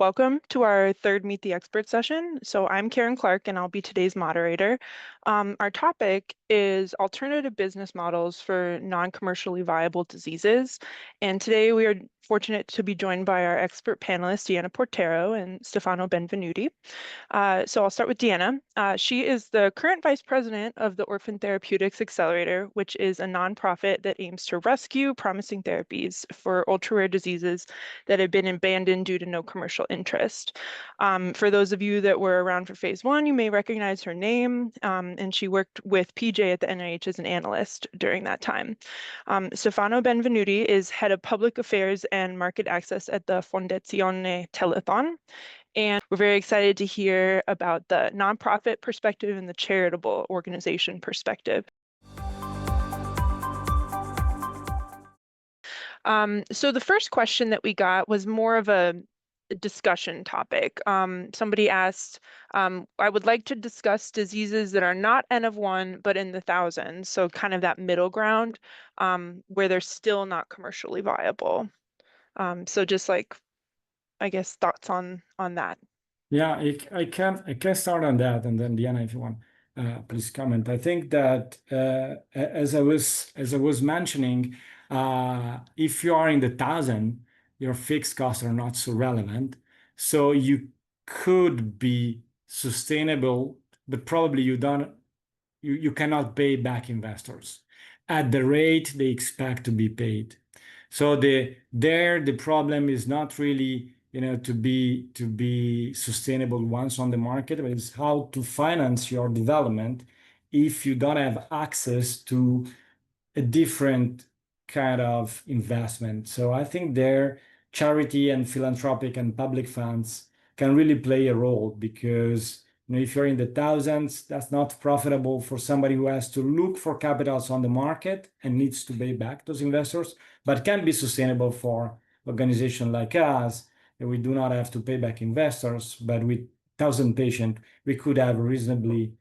Welcome to our third Meet the Expert session. So I'm Karen Clark and I'll be today's moderator. Our topic is alternative business models for non-commercially viable diseases. And today we are fortunate to be joined by our expert panelists, Deanna Portero and Stefano Benvenuti. So I'll start with Deanna. She is the current vice president of the Orphan Therapeutics Accelerator, which is a nonprofit that aims to rescue promising therapies for ultra-rare diseases that have been abandoned due to no commercial interest. For those of you that were around for phase one, you may recognize her name, and she worked with PJ at the NIH as an analyst during that time. Stefano Benvenuti is head of public affairs and market access at the Fondazione Telethon. And we're very excited to hear about the nonprofit perspective and the charitable organization perspective. So the first question that we got was more of a discussion topic. Somebody asked, I would like to discuss diseases that are not N of 1, but in the thousands. So kind of that middle ground where they're still not commercially viable. So just like, I guess, thoughts on that. Yeah, I can start on that, and then Deanna, if you want, please comment. I think that as I was mentioning, if you are in the thousand, your fixed costs are not so relevant, so you could be sustainable, but probably you cannot pay back investors at the rate they expect to be paid. So the problem is not really to be sustainable once on the market, but it's how to finance your development if you don't have access to a different kind of investment. So I think there charity and philanthropic and public funds can really play a role, because if you're in the thousands, that's not profitable for somebody who has to look for capitals on the market and needs to pay back those investors, but can be sustainable for organizations like us. And we do not have to pay back investors, but with 1,000 patients, we could have a reasonably,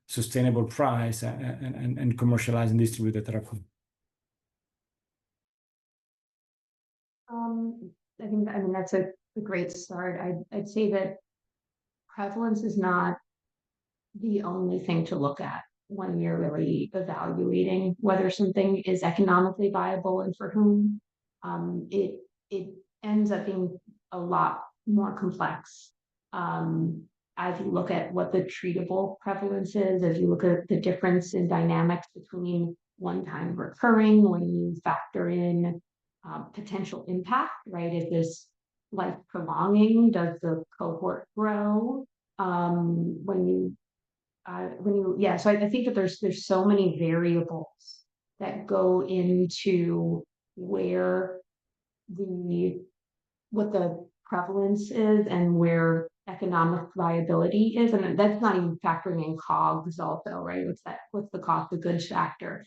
sustainable price and commercialize and distribute the therapy. I mean that's a great start. I'd say that prevalence is not the only thing to look at when you're really evaluating whether something is economically viable and for whom. It ends up being a lot more complex as you look at what the treatable prevalence is, as you look at the difference in dynamics between one-time recurring, when you factor in potential impact, right? Is this life prolonging? Does the cohort grow? So I think that there's so many variables that go into what the prevalence is and where economic viability is, and that's not even factoring in COGS also, right? What's the cost of goods factor,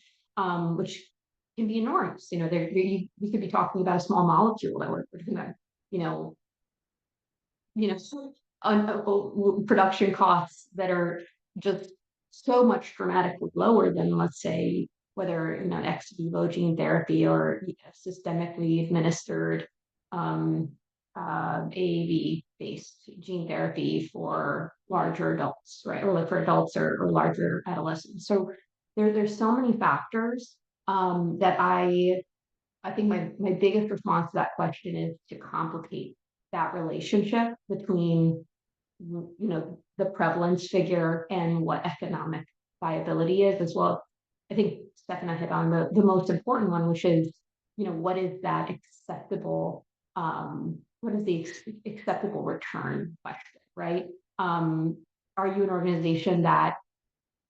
which can be enormous. We could be talking about a small molecule that we're talking about, production costs that are just so much dramatically lower than, let's say, whether ex vivo gene therapy or systemically administered AAV-based gene therapy for larger adults, right? Or like for adults or larger adolescents. So there's so many factors that I think my biggest response to that question is to complicate that relationship between the prevalence figure and what economic viability is as well. I think Stefano hit on the most important one, which is what is that acceptable what is the acceptable return question, right? Are you an organization that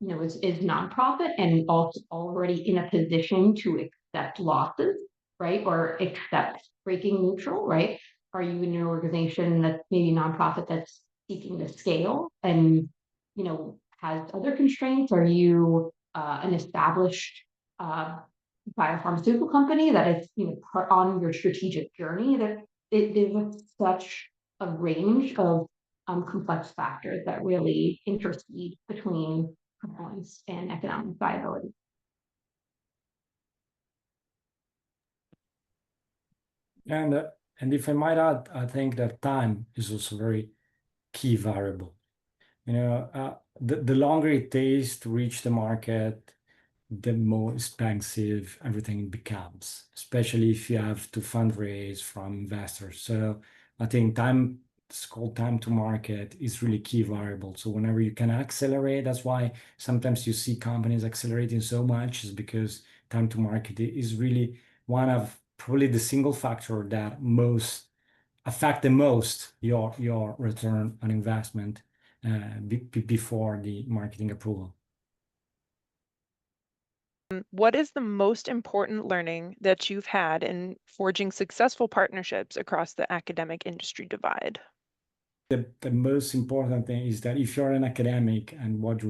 is nonprofit and also already in a position to accept losses, right, or accept breaking neutral, right? Are you in an organization that's maybe nonprofit that's seeking to scale and has other constraints? Are you an established biopharmaceutical company that is part on your strategic journey? That there's such a range of complex factors that really intercede between performance and economic viability. And if I might add, I think that time is also a very key variable. The longer it takes to reach the market, the more expensive everything becomes, especially if you have to fundraise from investors. So I think it's called time to market, is really key variable. So whenever you can accelerate, that's why sometimes you see companies accelerating so much, is because time to market is really one of probably the single factor that most affect the most your return on investment before the marketing approval. What is the most important learning that you've had in forging successful partnerships across the academic industry divide? The most important thing is that if you're an academic and what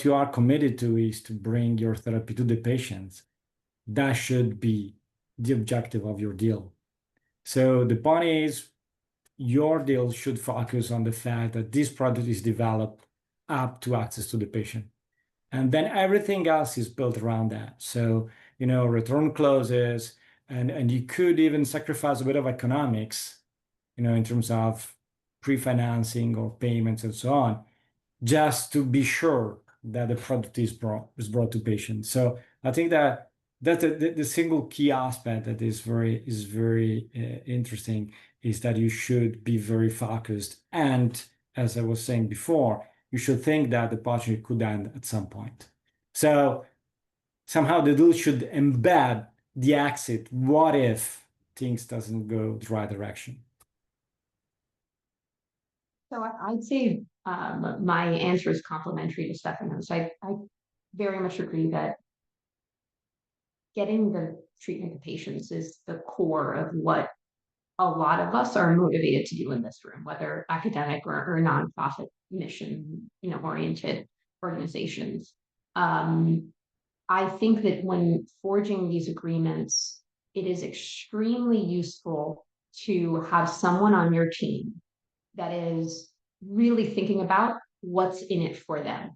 you are committed to is to bring your therapy to the patients, that should be the objective of your deal. So the point is, your deal should focus on the fact that this product is developed up to access to the patient. And then everything else is built around that. So, return clauses, and you could even sacrifice a bit of economics, in terms of pre-financing or payments and so on, just to be sure that the product is brought to patients. So I think that that's the single key aspect that is very interesting, is that you should be very focused. And as I was saying before, you should think that the partnership could end at some point. So somehow the deal should embed the exit. What if things doesn't go the right direction? So I'd say my answer is complementary to Stefano's. I very much agree that getting the treatment to patients is the core of what a lot of us are motivated to do in this room, whether academic or nonprofit mission, oriented organizations. I think that when forging these agreements, it is extremely useful to have someone on your team that is really thinking about what's in it for them,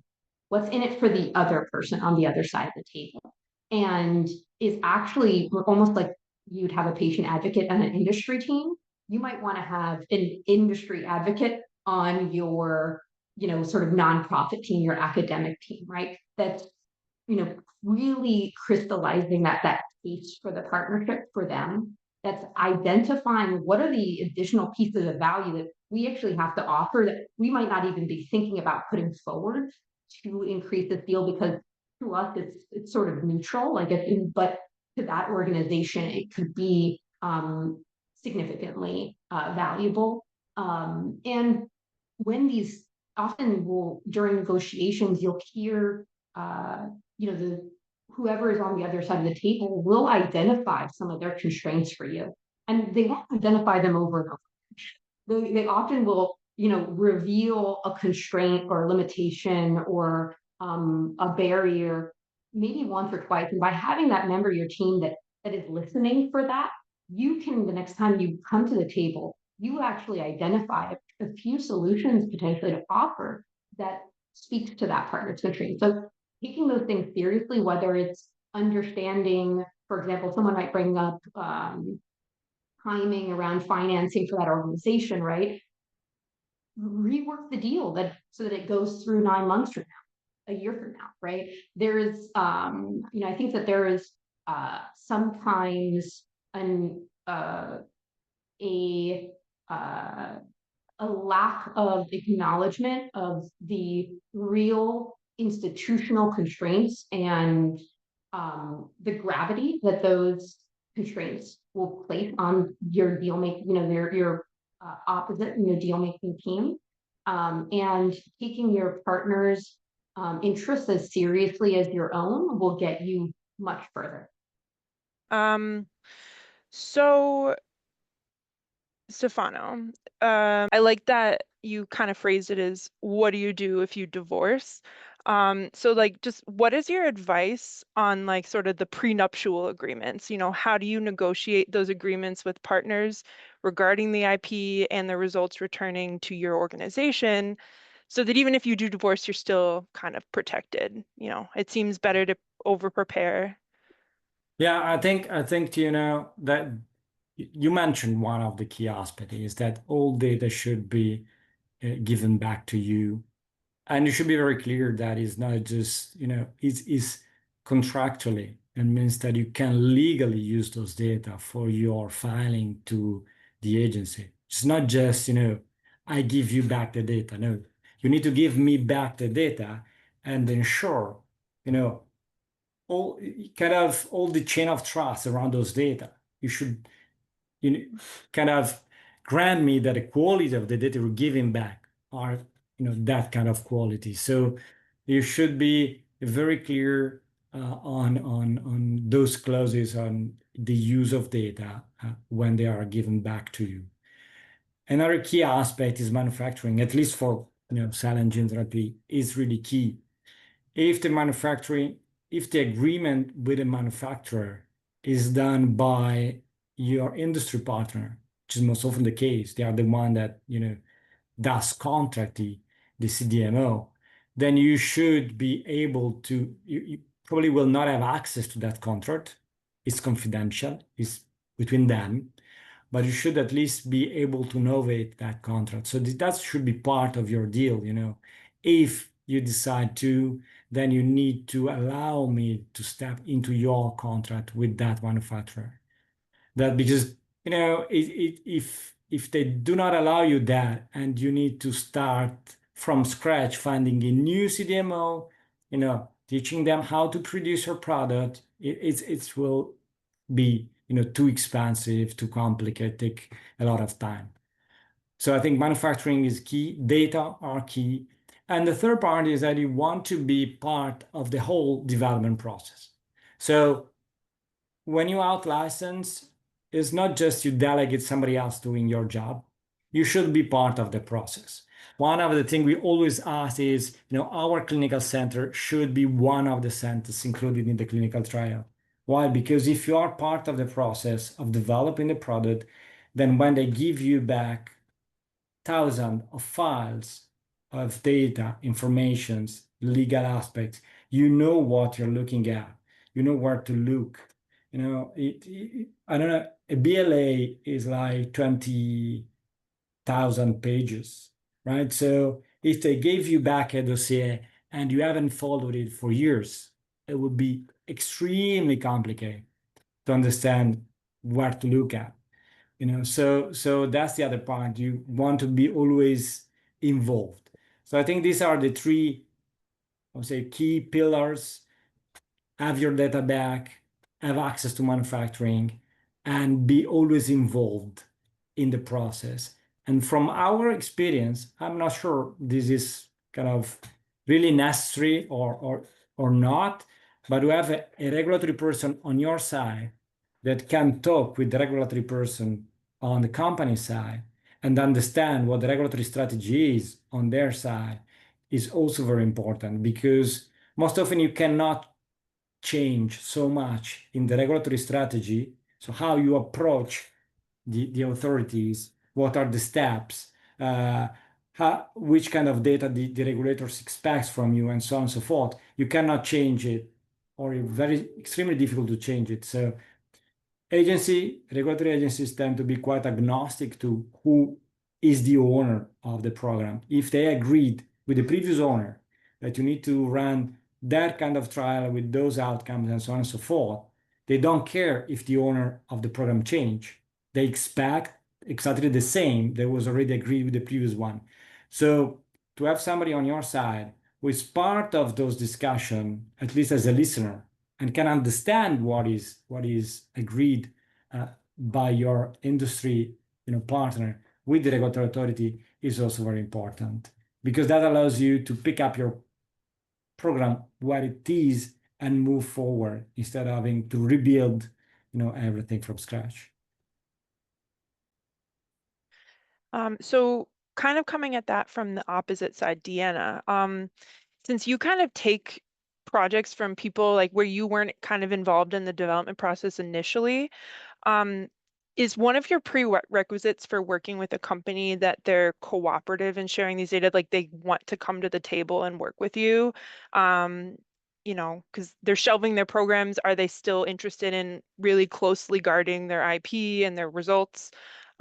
what's in it for the other person on the other side of the table, and is actually almost like you'd have a patient advocate and an industry team. You might want to have an industry advocate on your, sort of nonprofit team, your academic team, right? That's, really crystallizing that case for the partnership for them. That's identifying what are the additional pieces of value that we actually have to offer that we might not even be thinking about putting forward to increase the deal, because to us it's sort of neutral, but to that organization it could be significantly valuable. And when these often will during negotiations, you'll hear whoever is on the other side of the table will identify some of their constraints for you, and they won't identify them over and over. They often will, reveal a constraint or a limitation or a barrier maybe once or twice. And by having that member of your team that is listening for that, you can, the next time you come to the table, you actually identify a few solutions potentially to offer that speaks to that partner's constraint. So taking those things seriously, whether it's understanding, for example, someone might bring up timing around financing for that organization, right? Rework the deal so that it goes through 9 months from now, a year from now, right? There is, I think that there is sometimes a lack of acknowledgement of the real institutional constraints and the gravity that those constraints will place on your deal making, your opposite in your deal making team, and taking your partner's interests as seriously as your own will get you much further. So Stefano, I like that you kind of phrased it as, what do you do if you divorce? So like, just what is your advice on like sort of the prenuptial agreements? How do you negotiate those agreements with partners regarding the IP and the results returning to your organization, so that even if you do divorce, you're still kind of protected? It seems better to over prepare. Yeah, I think that you mentioned one of the key aspects is that all data should be given back to you. And you should be very clear that it's not just, it's contractually, and means that you can legally use those data for your filing to the agency. It's not just, I give you back the data. No, you need to give me back the data and ensure, all the chain of trust around those data. You should, kind of grant me that the quality of the data we're giving back are, that kind of quality. So you should be very clear on those clauses on the use of data when they are given back to you. Another key aspect is manufacturing, at least for cell and gene therapy, is really key. If the agreement with the manufacturer is done by your industry partner, which is most often the case, they are the one that does contract the CDMO, then you should be able to. You probably will not have access to that contract. It's confidential. It's between them, but you should at least be able to novate that contract. So that should be part of your deal. If you decide to, then you need to allow me to step into your contract with that manufacturer. That because if they do not allow you that, and you need to start from scratch finding a new CDMO, teaching them how to produce your product, it will be too expensive, too complicated, take a lot of time. So I think manufacturing is key, data are key. And the third part is that you want to be part of the whole development process. So when you out license, it's not just you delegate somebody else doing your job. You should be part of the process. One of the things we always ask is, our clinical center should be one of the centers included in the clinical trial. Why? Because if you are part of the process of developing the product, then when they give you back thousands of files of data, informations, legal aspects, you know what you're looking at, you know where to look. I don't know, a BLA is like 20,000 pages, right? So if they gave you back a dossier and you haven't followed it for years, it would be extremely complicated to understand where to look at. So that's the other part. You want to be always involved. So I think these are the three, I would say, key pillars. Have your data back, have access to manufacturing, and be always involved in the process. And from our experience, I'm not sure this is kind of really necessary or not, but to have a regulatory person on your side that can talk with the regulatory person on the company side and understand what the regulatory strategy is on their side is also very important, because most often you cannot change so much in the regulatory strategy. So how you approach the authorities, what are the steps, which kind of data the regulators expect from you, and so on and so forth. You cannot change it, or very extremely difficult to change it. So regulatory agencies tend to be quite agnostic to who is the owner of the program. If they agreed with the previous owner that you need to run that kind of trial with those outcomes and so on and so forth, they don't care if the owner of the program change. They expect exactly the same that was already agreed with the previous one. So to have somebody on your side who is part of those discussions, at least as a listener, and can understand what is agreed by your industry partner with the regulatory authority is also very important, because that allows you to pick up your program where it is and move forward instead of having to rebuild everything from scratch. So kind of coming at that from the opposite side, Deanna, since you kind of take projects from people like where you weren't kind of involved in the development process initially, is one of your prerequisites for working with a company that they're cooperative in sharing these data, like they want to come to the table and work with you? you know, because they're shelving their programs, are they still interested in really closely guarding their IP and their results,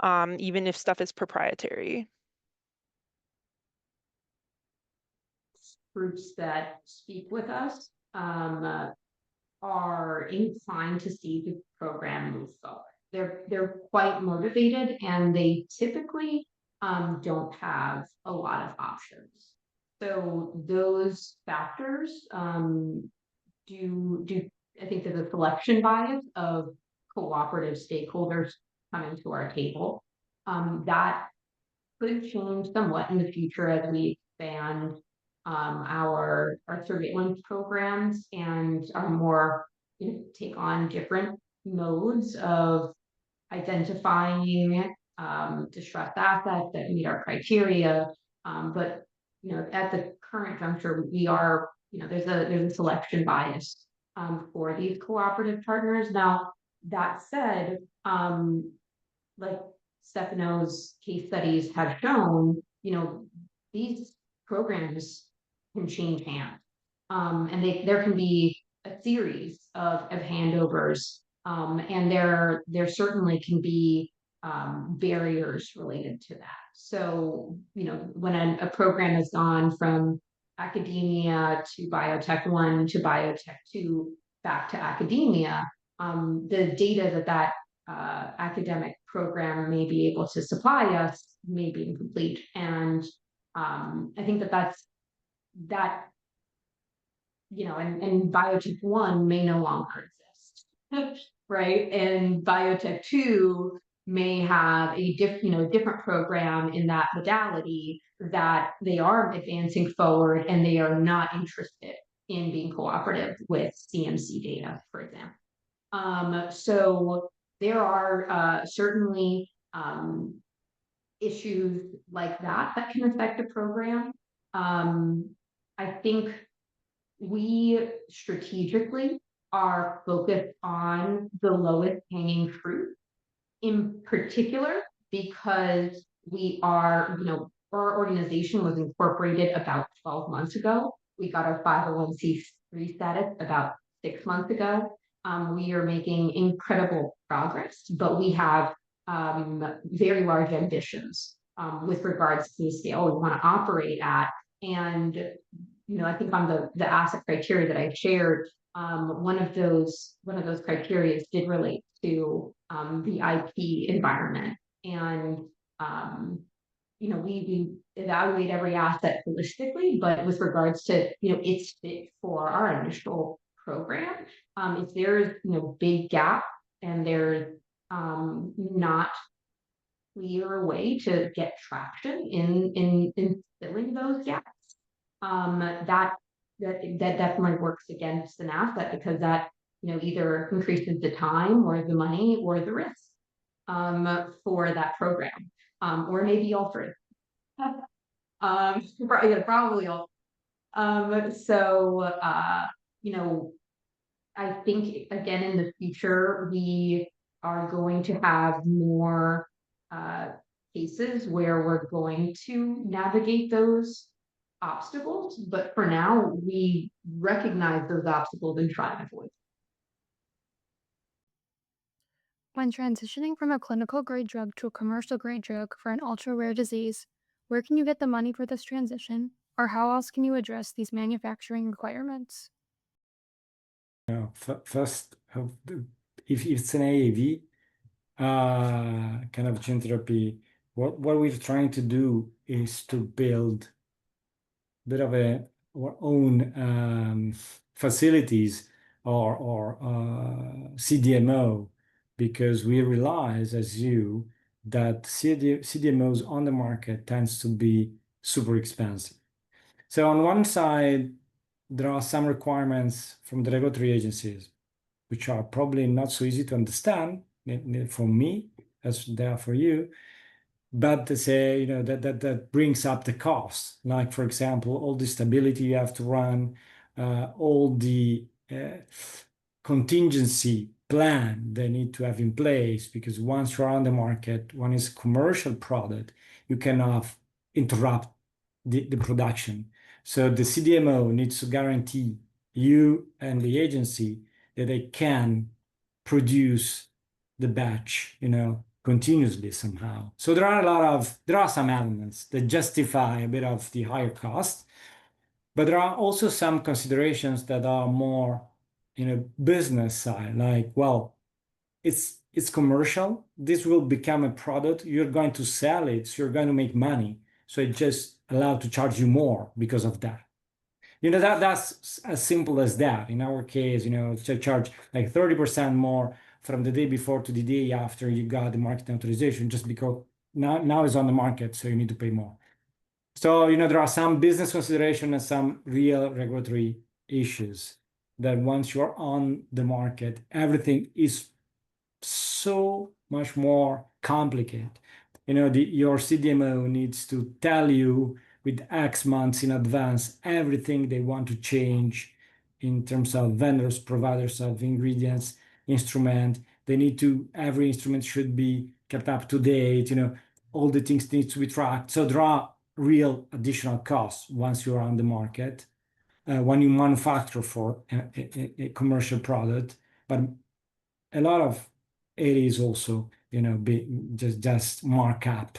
even if stuff is proprietary? Groups that speak with us are inclined to see the program move forward. They're quite motivated, and they typically don't have a lot of options. So those factors do I think there's a selection bias of cooperative stakeholders coming to our table. That could change somewhat in the future as we expand our surveillance programs and are more, you know, take on different modes of identifying distressed assets that meet our criteria. But you know, at the current juncture, we are, you know, there's a selection bias for these cooperative partners. Now, that said, like Stefano's case studies have shown, you know, these programs can change hands. And there can be a series of handovers. And there certainly can be barriers related to that. So, you know, when a program has gone from academia to biotech 1 to biotech 2 back to academia, the data that academic program may be able to supply us may be incomplete. And I think that, you know, and biotech 1 may no longer exist, right? And biotech 2 may have a different program in that modality that they are advancing forward, and they are not interested in being cooperative with CMC data, for example. So there are certainly issues like that can affect a program. I think we strategically are focused on the lowest hanging fruit, in particular because we are, you know, our organization was incorporated about 12 months ago. We got our 501c3 status about 6 months ago. We are making incredible progress, but we have very large ambitions with regards to the scale we want to operate at. And, you know, I think on the asset criteria that I shared, one of those criteria did relate to the IP environment. And you know, we evaluate every asset holistically, but with regards to, you know, its fit for our initial program, if there's, you know, big gap and there's not clear way to get traction in filling those gaps, that definitely works against an asset, because that, you know, either increases the time or the money or the risk for that program, or maybe all three. Probably all. So you know, I think again in the future we are going to have more cases where we're going to navigate those obstacles, but for now we recognize those obstacles and try to avoid. When transitioning from a clinical grade drug to a commercial grade drug for an ultra rare disease, where can you get the money for this transition, or how else can you address these manufacturing requirements? First, if it's an AAV kind of gene therapy, what we're trying to do is to build a bit of our own facilities or CDMO, because we realize, as you, that CDMOs on the market tends to be super expensive. So on one side, there are some requirements from the regulatory agencies, which are probably not so easy to understand for me as they are for you. But to say, you know, that brings up the cost. Like, for example, all the stability you have to run, all the contingency plan they need to have in place, because once you're on the market, one is commercial product, you cannot interrupt the production. So the CDMO needs to guarantee you and the agency that they can produce the batch, continuously somehow. So there are some elements that justify a bit of the higher cost, but there are also some considerations that are more, business side, like, well, it's commercial. This will become a product. You're going to sell it. So you're going to make money. So it's just allowed to charge you more because of that. That's as simple as that. In our case, to charge like 30% more from the day before to the day after you got the market authorization, just because now it's on the market, so you need to pay more. So, there are some business consideration and some real regulatory issues that once you're on the market, everything is so much more complicated. Your CDMO needs to tell you with X months in advance everything they want to change in terms of vendors, providers of ingredients, instrument. Every instrument should be kept up to date. All the things need to be tracked. So there are real additional costs once you're on the market, when you manufacture for a commercial product. But a lot of it is also, just markup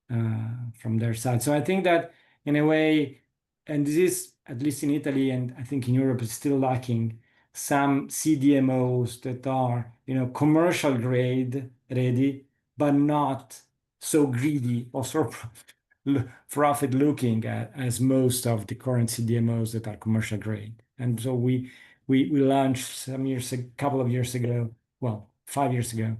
from their side. So I think that in a way, and this is at least in Italy, and I think in Europe, it's still lacking some CDMOs that are, commercial grade ready, but not so greedy or so profit looking as most of the current CDMOs that are commercial grade. And so we launched a couple of years ago, well, 5 years ago,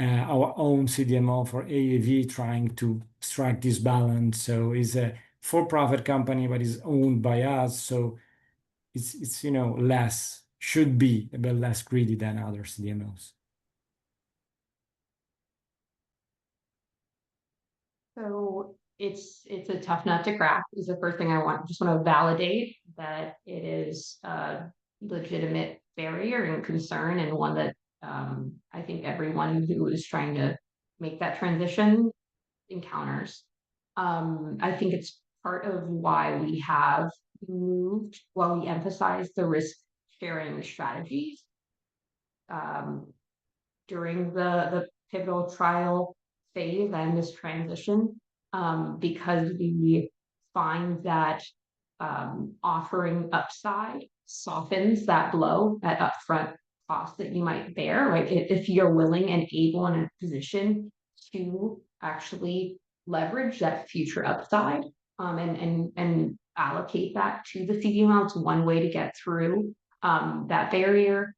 our own CDMO for AAV, trying to strike this balance. So it's a for-profit company, but is owned by us. So it's should be a bit less greedy than other CDMOs. So it's a tough nut to crack is the first thing I just want to validate that it is a legitimate barrier and concern, and one that I think everyone who is trying to make that transition encounters. I think it's part of why we have moved, while we emphasize the risk sharing strategies during the pivotal trial phase and this transition, because we find that offering upside softens that blow, that upfront cost that you might bear, right? If you're willing and able and in a position to actually leverage that future upside, and allocate that to the CDMO, it's one way to get through that barrier.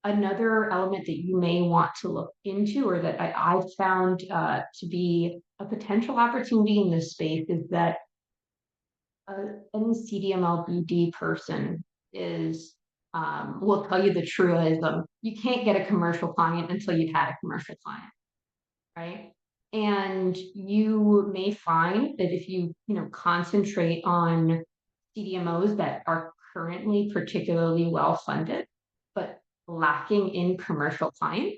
Another element that you may want to look into, or that I've found to be a potential opportunity in this space, is that any CDMO BD person will tell you the truism: you can't get a commercial client until you've had a commercial client, right? And you may find that if you concentrate on CDMOs that are currently particularly well funded, but lacking in commercial clients,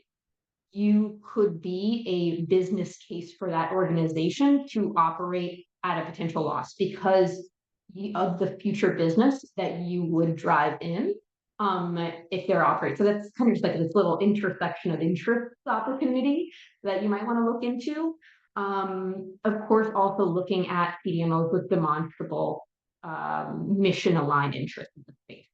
you could be a business case for that organization to operate at a potential loss because of the future business that you would drive in if they're operating. So that's kind of just like this little intersection of interest opportunity that you might want to look into. Of course, also looking at CDMOs with demonstrable mission aligned interest in the space.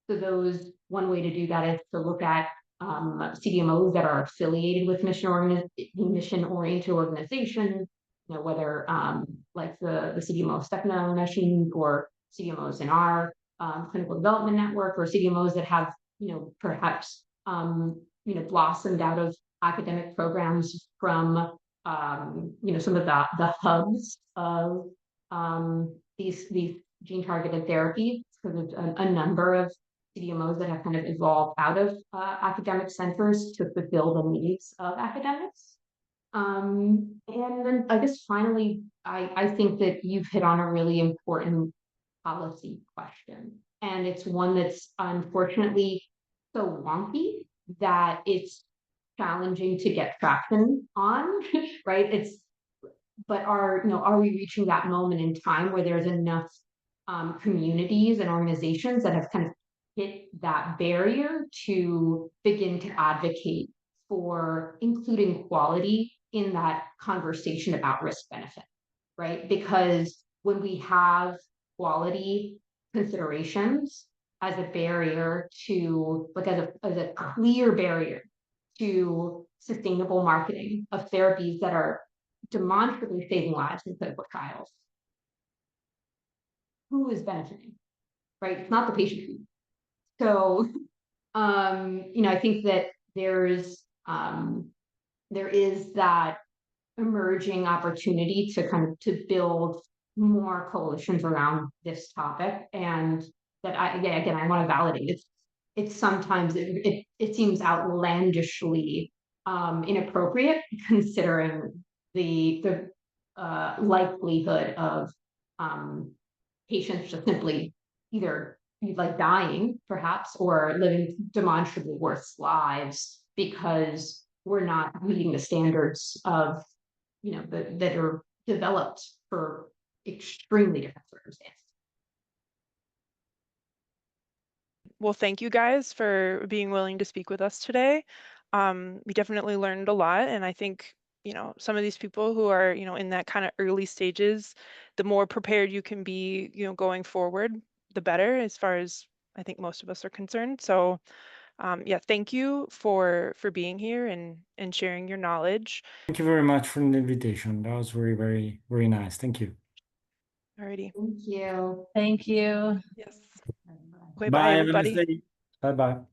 So one way to do that is to look at CDMOs that are affiliated with mission-oriented organizations, whether like the CDMO Stefano machines, or CDMOs in our clinical development network, or CDMOs that have, perhaps, blossomed out of academic programs from, some of the hubs of these gene targeted therapies, because there's a number of CDMOs that have kind of evolved out of academic centers to fulfill the needs of academics. And then I guess finally, I think that you've hit on a really important policy question. And it's one that's unfortunately so wonky that it's challenging to get traction on, right? But are we reaching that moment in time where there's enough communities and organizations that have kind of hit that barrier to begin to advocate for including quality in that conversation about risk benefit, right? Because when we have quality considerations as a barrier to, like as a clear barrier to sustainable marketing of therapies that are demonstrably saving lives in clinical trials, who is benefiting, right? It's not the patient fee. So, I think that there is that emerging opportunity to kind of to build more coalitions around this topic, and that I want to validate it's sometimes it seems outlandishly inappropriate considering the likelihood of patients just simply either like dying perhaps or living demonstrably worse lives because we're not meeting the standards of that are developed for extremely different circumstances. Well, thank you guys for being willing to speak with us today. We definitely learned a lot, and I think, some of these people who are, in that kind of early stages, the more prepared you can be, going forward, the better, as far as I think most of us are concerned. So, yeah, thank you for being here and sharing your knowledge. Thank you very much for the invitation. That was very, very, very nice. Thank you. Alrighty. Thank you. Thank you. Yes. Bye. Okay, Bye, bye have a nice everybody. day. Bye-bye.